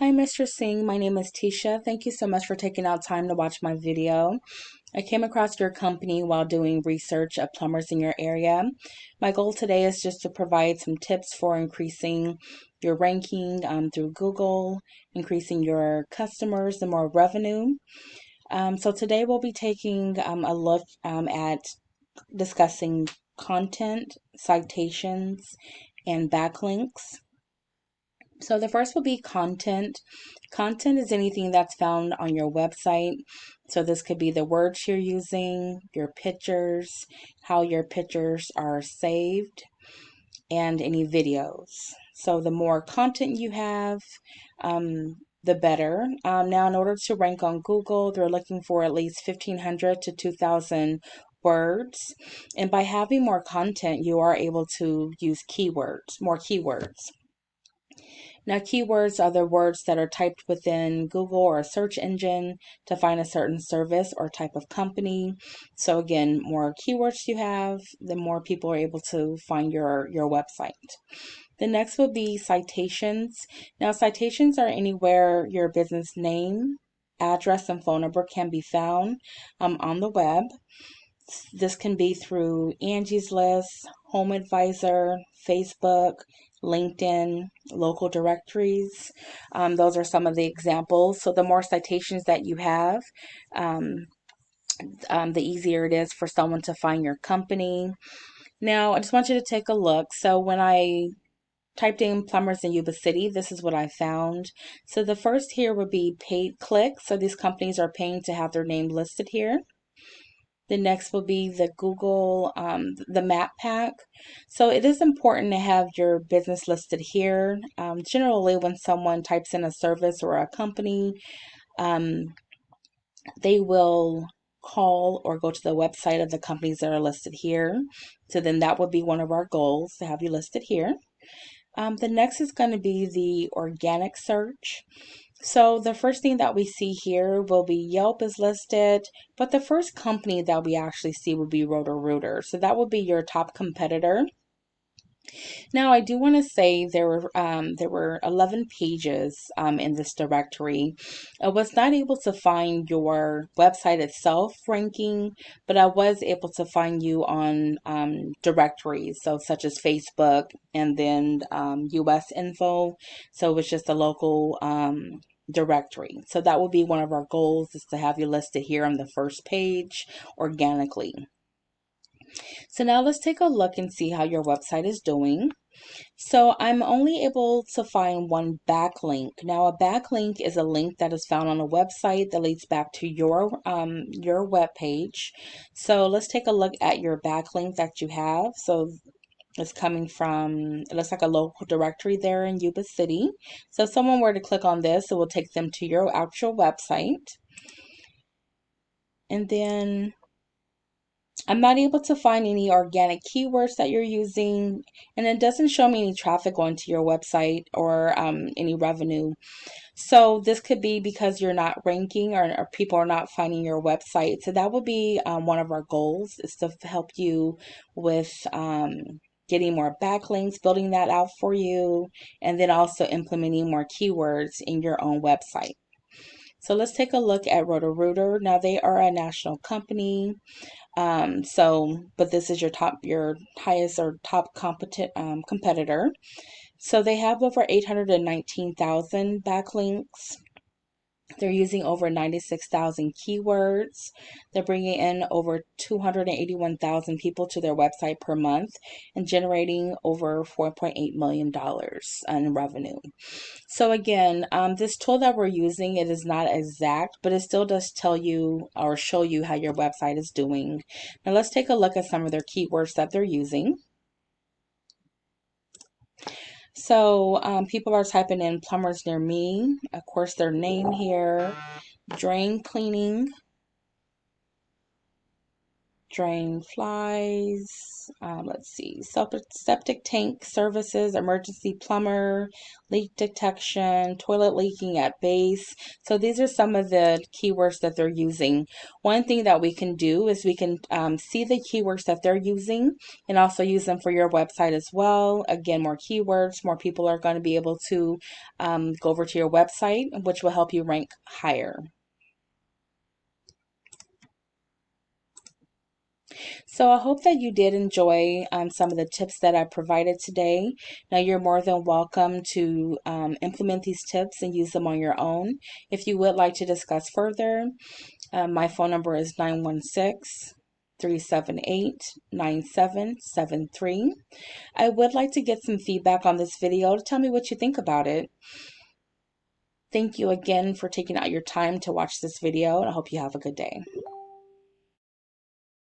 Hi, Mr. Singh. My name is Tisha. Thank you so much for taking out time to watch my video. I came across your company while doing research of plumbers in your area. My goal today is just to provide some tips for increasing your ranking through Google, increasing your customers and more revenue. So today we'll be taking a look at discussing content, citations, and backlinks. So the first will be content. Content is anything that's found on your website. So this could be the words you're using, your pictures, how your pictures are saved, and any videos. So the more content you have, the better. Now, in order to rank on Google, they're looking for at least 1,500 to 2,000 words. And by having more content, you are able to use keywords, more keywords. Now, keywords are the words that are typed within Google or a search engine to find a certain service or type of company. So again, more keywords you have, the more people are able to find your website. The next will be citations. Now, citations are anywhere your business name, address, and phone number can be found on the web. This can be through Angie's List, Home Advisor, Facebook, LinkedIn, local directories. Those are some of the examples. So the more citations that you have, um, the easier it is for someone to find your company. Now, I just want you to take a look. So when I typed in plumbers in Yuba City, this is what I found. So the first here would be paid clicks. So these companies are paying to have their name listed here. The next will be the Google, the map pack. So it is important to have your business listed here. Generally, when someone types in a service or a company, um, they will call or go to the website of the companies that are listed here. So then that would be one of our goals to have you listed here. The next is going to be the organic search. So the first thing that we see here will be Yelp is listed, but the first company that we actually see will be roto. So that would be your top competitor. Now, I do want to say there were 11 pages in this directory. I was not able to find your website itself ranking, but I was able to find you on directories, so such as Facebook and then US info. So it was just a local directory. So that will be one of our goals, is to have you listed here on the first page organically. So now let's take a look and see how your website is doing. So I'm only able to find one backlink. Now, a backlink is a link that is found on a website that leads back to your web page. So let's take a look at your backlink that you have. So it's coming from, it looks like a local directory there in Yuba City. So if someone were to click on this, it will take them to your actual website. And then I'm not able to find any organic keywords that you're using, and it doesn't show me any traffic going to your website or any revenue. So this could be because you're not ranking, or people are not finding your website. So that would be one of our goals, is to help you with getting more backlinks, building that out for you, and then also implementing more keywords in your own website. So let's take a look at roto. Now, they are a national company. But this is your highest or top competitor. So they have over 819,000 backlinks. They're using over 96,000 keywords. They're bringing in over 281,000 people to their website per month and generating over $4.8 million in revenue. So again, this tool that we're using, it is not exact, but it still does tell you or show you how your website is doing. Now let's take a look at some of their keywords that they're using. So people are typing in plumbers near me, of course their name here, drain cleaning, drain flies, let's see, septic tank services, emergency plumber, leak detection, toilet leaking at base. So these are some of the keywords that they're using. One thing that we can do is we can see the keywords that they're using and also use them for your website as well. Again, more keywords, more people are going to be able to go over to your website, which will help you rank higher. So I hope that you did enjoy some of the tips that I provided today. Now you're more than welcome to implement these tips and use them on your own. If you would like to discuss further, my phone number is 916-378-9773. I would like to get some feedback on this video. Tell me what you think about it. Thank you again for taking out your time to watch this video, and I hope you have a good day.